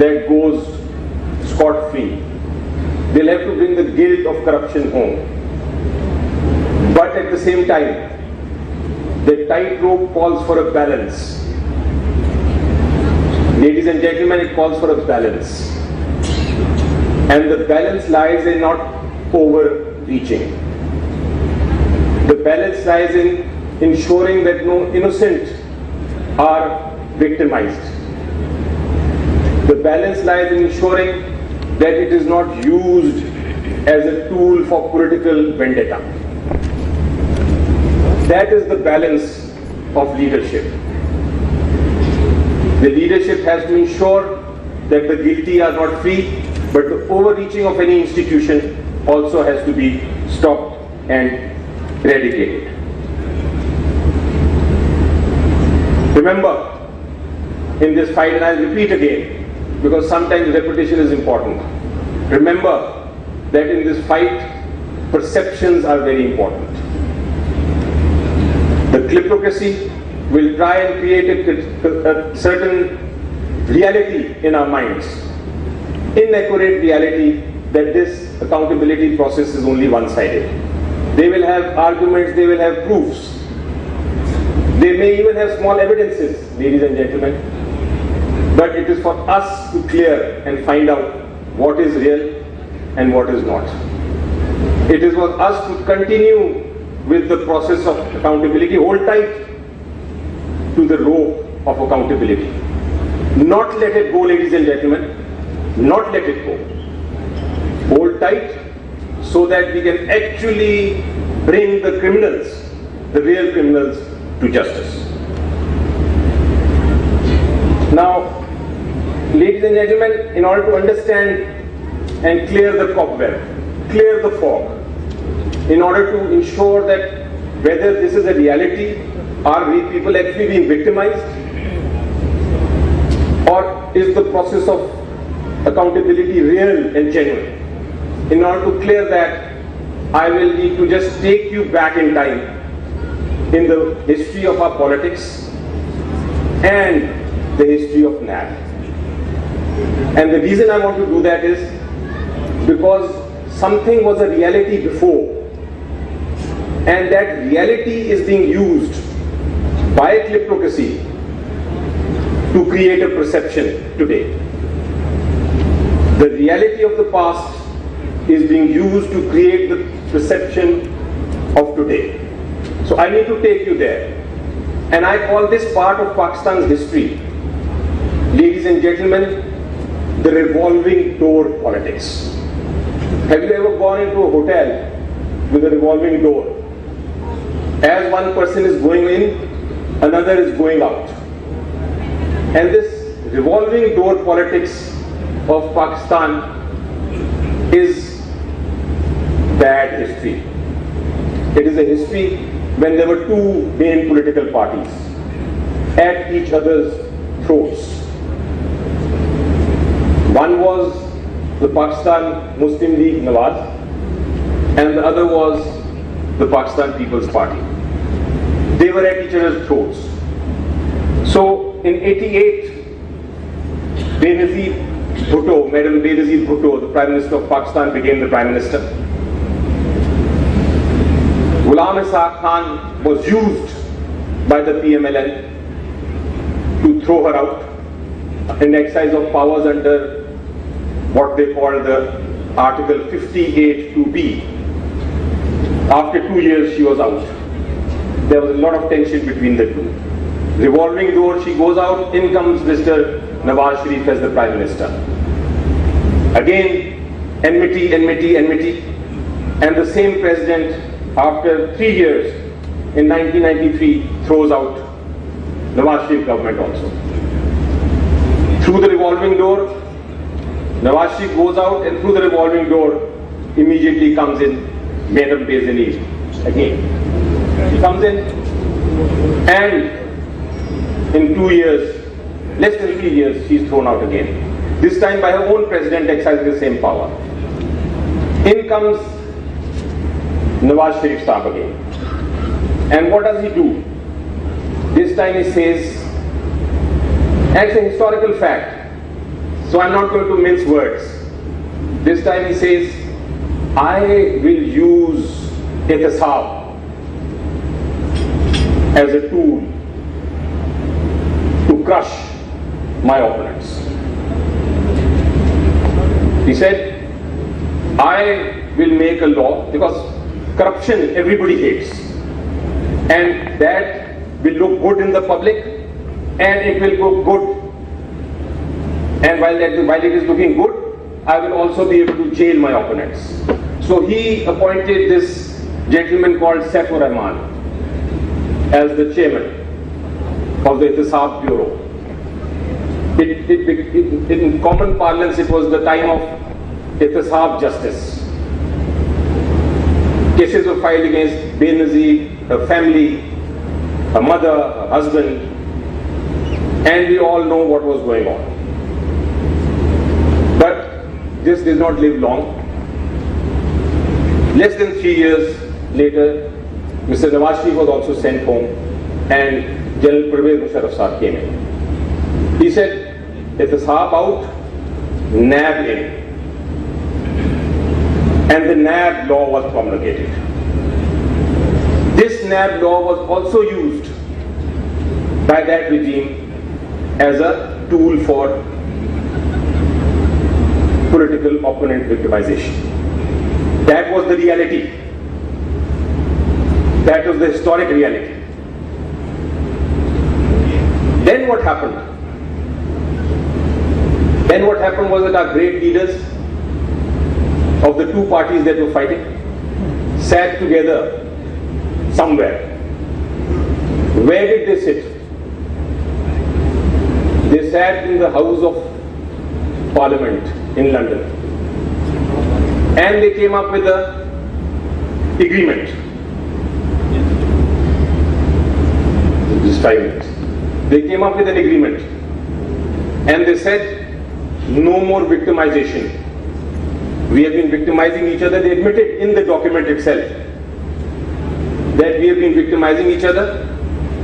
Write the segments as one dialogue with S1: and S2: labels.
S1: that goes scot-free. They'll have to bring the guilt of corruption home. But at the same time, the tightrope calls for a balance. Ladies and gentlemen, it calls for a balance. And the balance lies in not overreaching. The balance lies in ensuring that no innocent are victimized. The balance lies in ensuring that it is not used as a tool for political vendetta. That is the balance of leadership. The leadership has to ensure that the guilty are not free, but the overreaching of any institution also has to be stopped and eradicated. Remember, in this fight, and I'll repeat again, because sometimes repetition is important. Remember that in this fight, perceptions are very important. The kleptocracy will try and create a certain reality in our minds, inaccurate reality that this accountability process is only one-sided. They will have arguments, they will have proofs. They may even have small evidences, ladies and gentlemen. But it is for us to clear and find out what is real and what is not. It is for us to continue with the process of accountability, hold tight to the rope of accountability. Not let it go, ladies and gentlemen. Not let it go. Hold tight so that we can actually bring the criminals, the real criminals, to justice. Now, ladies and gentlemen, in order to understand and clear the cobweb, clear the fog, in order to ensure that whether this is a reality, are we people actually being victimized, or is the process of accountability real and genuine? In order to clear that, I will need to just take you back in time in the history of our politics and the history of NAB. And the reason I want to do that is because something was a reality before, and that reality is being used by kleptocracy to create a perception today. The reality of the past is being used to create the perception of today. So I need to take you there. And I call this part of Pakistan's history, ladies and gentlemen, the revolving door politics. Have you ever gone into a hotel with a revolving door? As one person is going in, another is going out. And this revolving door politics of Pakistan is bad history. It is a history when there were two main political parties at each other's throats. One was the Pakistan Muslim League Nawaz, and the other was the Pakistan People's Party. They were at each other's throats. So in '88, Benazir Bhutto, Madam Benazir Bhutto, the Prime Minister of Pakistan, became the Prime Minister. Ghulam Ishaq Khan was used by the PMLN to throw her out, an exercise of powers under what they call the Article 58(2)B. After 2 years, she was out. There was a lot of tension between the two. Revolving door, she goes out, in comes Mr. Nawaz Sharif as the Prime Minister. Again, enmity, enmity, enmity. And the same president, after 3 years, in 1993, throws out Nawaz Sharif government also. Through the revolving door, Nawaz Sharif goes out, and through the revolving door, immediately comes in Meher Plaza again. She comes in, and in 2 years, less than 3 years, she's thrown out again. This time by her own president exercising the same power. In comes Nawaz Sharif Sahab again. And what does he do? This time he says, and it's a historical fact. So I'm not going to mince words. This time he says, I will use Ehtisab as a tool to crush my opponents. He said, I will make a law, because corruption everybody hates, and that will look good in the public, and it will look good. And while it is looking good, I will also be able to jail my opponents. So he appointed this gentleman called Zaffar as the chairman of the Ehtisab Bureau. In common parlance, it was the time of Ehtisab justice. Cases were filed against Benazir, her family, her mother, her husband, and we all know what was going on. But this did not live long. Less than 3 years later, Mr. Nawaz Sharif was also sent home, and General Pervez Musharraf Sahab came in. He said, Ehtisab out, NAB in. And the NAB law was promulgated. This NAB law was also used by that regime as a tool for political opponent victimization. That was the reality. That was the historic reality. Then what happened? Then what happened was that our great leaders of the two parties that were fighting sat together somewhere. Where did they sit? They sat in the House of Parliament in London, and they came up with an agreement. Just 5 minutes. They came up with an agreement, and they said, no more victimization. We have been victimizing each other. They admitted in the document itself that we have been victimizing each other.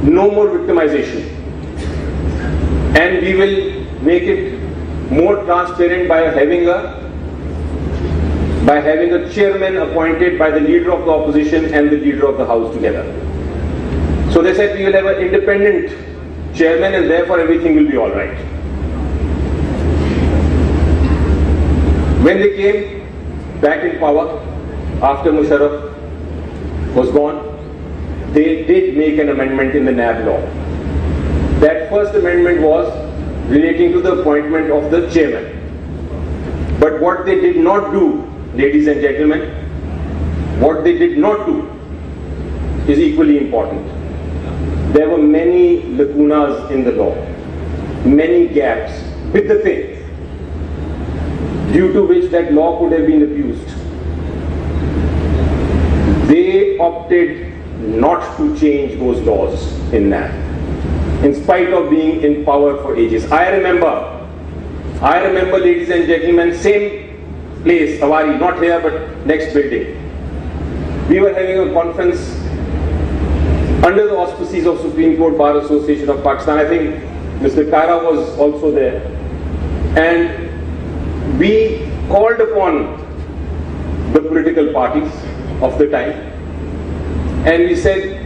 S1: No more victimization. And we will make it more transparent by having a chairman appointed by the leader of the opposition and the leader of the house together. So they said we will have an independent chairman, and therefore everything will be all right. When they came back in power after Musharraf was gone, they did make an amendment in the NAB law. That first amendment was relating to the appointment of the chairman. But what they did not do, ladies and gentlemen, what they did not do is equally important. There were many lacunas in the law, many gaps with the thing, due to which that law could have been abused. They opted not to change those laws in NAB, in spite of being in power for ages. I remember, ladies and gentlemen, same place, Awari, not here but next building. We were having a conference under the auspices of Supreme Court Bar Association of Pakistan. I think Mr. Kaira was also there. And we called upon the political parties of the time, and we said,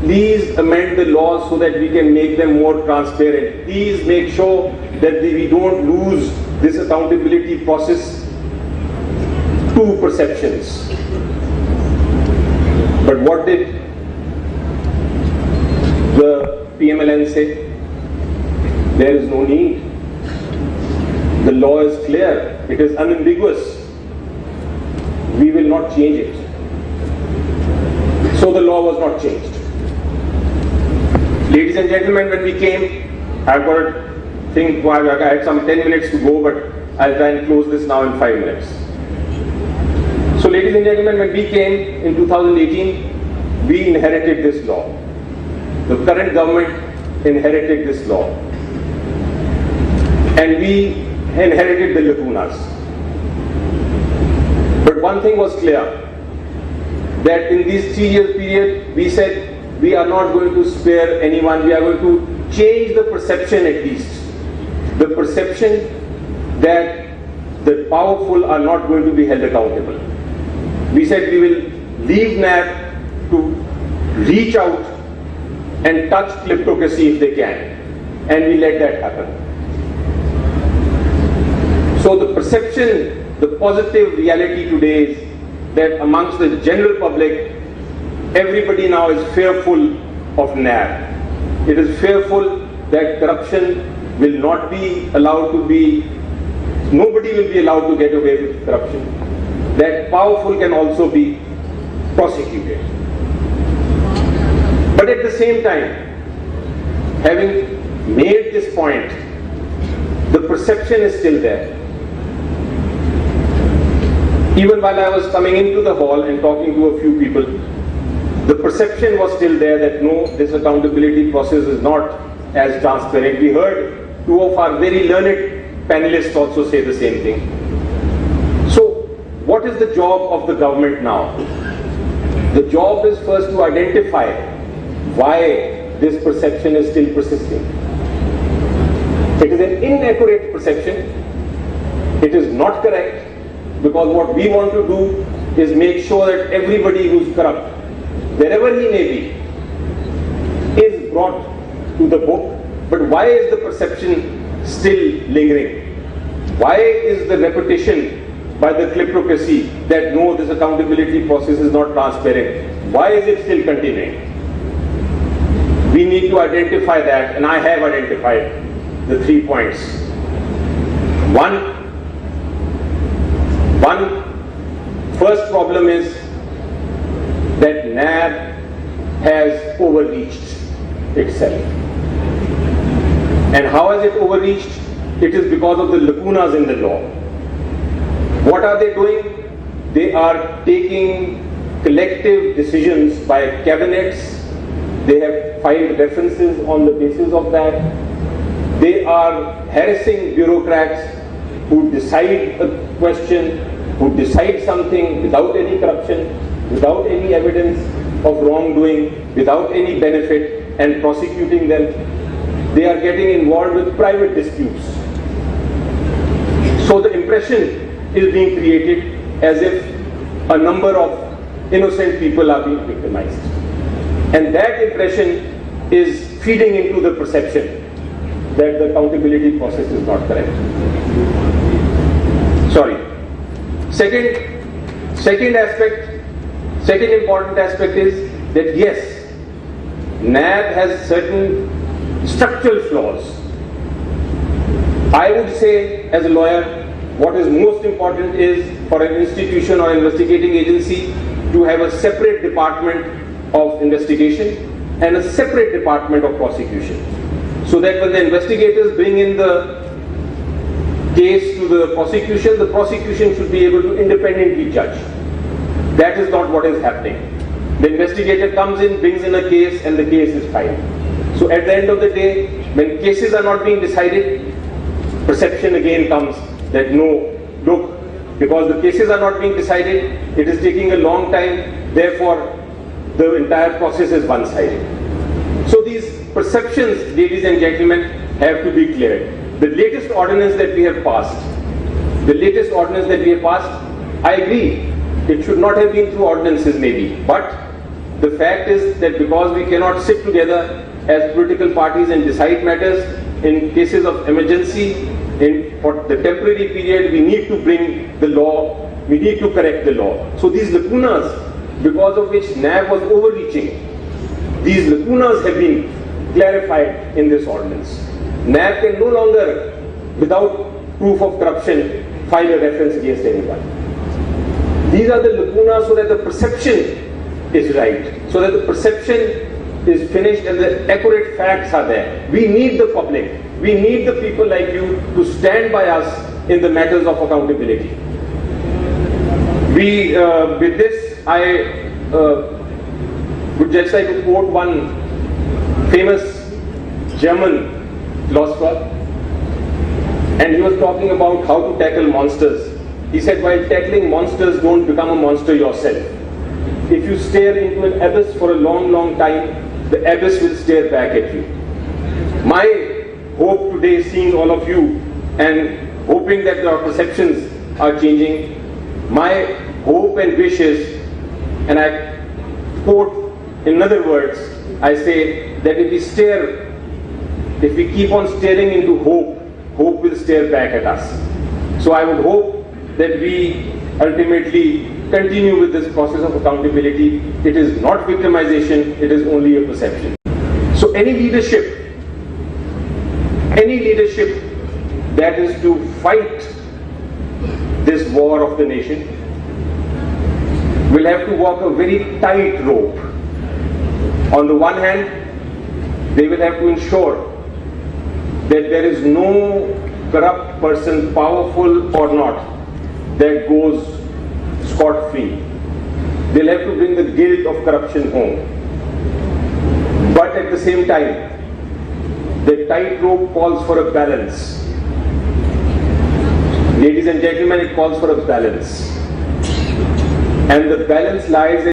S1: please amend the laws so that we can make them more transparent. Please make sure that we don't lose this accountability process to perceptions. But what did the PMLN say? There is no need. The law is clear. It is unambiguous. We will not change it. So the law was not changed. Ladies and gentlemen, when we came, I've got a thing, I had some 10 minutes to go, but I'll try and close this now in 5 minutes. So ladies and gentlemen, when we came in 2018, we inherited this law. The current government inherited this law. And we inherited the lacunas. But one thing was clear, that in this 3-year period, we said we are not going to spare anyone. We are going to change the perception at least. The perception that the powerful are not going to be held accountable. We said we will leave NAB to reach out and touch kleptocracy if they can, and we let that happen. So the perception, the positive reality today is that amongst the general public, everybody now is fearful of NAB. It is fearful that corruption will not be allowed to be, nobody will be allowed to get away with corruption. That powerful can also be prosecuted. But at the same time, having made this point, the perception is still there. Even while I was coming into the hall and talking to a few people, the perception was still there that no, this accountability process is not as transparent. We heard two of our very learned panelists also say the same thing. So, what is the job of the government now? The job is first to identify why this perception is still persisting. It is an inaccurate perception. It is not correct, because what we want to do is make sure that everybody who's corrupt, wherever he may be, is brought to the book. But why is the perception still lingering? Why is the repetition by the kleptocracy that no, this accountability process is not transparent? Why is it still continuing? We need to identify that, and I have identified the 3 points. One, first problem is that NAB has overreached itself. And how has it overreached? It is because of the lacunas in the law. What are they doing? They are taking collective decisions by cabinets. They have filed references on the basis of that. They are harassing bureaucrats who decide a question, who decide something without any corruption, without any evidence of wrongdoing, without any benefit, and prosecuting them. They are getting involved with private disputes. So the impression is being created as if a number of innocent people are being victimized. And that impression is feeding into the perception that the accountability process is not correct. Sorry. Second important aspect is that yes, NAB has certain structural flaws. I would say, as a lawyer, what is most important is for an institution or investigating agency to have a separate department of investigation and a separate department of prosecution, so that when the investigators bring in the case to the prosecution should be able to independently judge. That is not what is happening. The investigator comes in, brings in a case, and the case is filed. So at the end of the day, when cases are not being decided, perception again comes that no, look, because the cases are not being decided, it is taking a long time, therefore the entire process is one-sided. So these perceptions, ladies and gentlemen, have to be cleared. The latest ordinance that we have passed, I agree, it should not have been through ordinances maybe, but the fact is that because we cannot sit together as political parties and decide matters in cases of emergency, for the temporary period, we need to bring the law, we need to correct the law. So these lacunas, because of which NAB was overreaching, these lacunas have been clarified in this ordinance. NAB can no longer, without proof of corruption, file a reference against anyone. These are the lacunas so that the perception is right, so that the perception is finished and the accurate facts are there. We need the public, we need the people like you to stand by us in the matters of accountability. With this, I would just like to quote one famous German philosopher, and he was talking about how to tackle monsters. He said, while tackling monsters, don't become a monster yourself. If you stare into an abyss for a long, long time, the abyss will stare back at you. My hope today, seeing all of you and hoping that our perceptions are changing. My hope and wish is, and I quote in other words, I say that if we keep on staring into hope, hope will stare back at us. So I would hope that we ultimately continue with this process of accountability. It is not victimization, it is only a perception. So any leadership that is to fight this war of the nation will have to walk a very tight rope. On the one hand, they will have to ensure that there is no corrupt person, powerful or not, that goes scot-free. They'll have to bring the guilt of corruption home. But at the same time, the tightrope calls for a balance. Ladies and gentlemen, it calls for a balance. And the balance lies in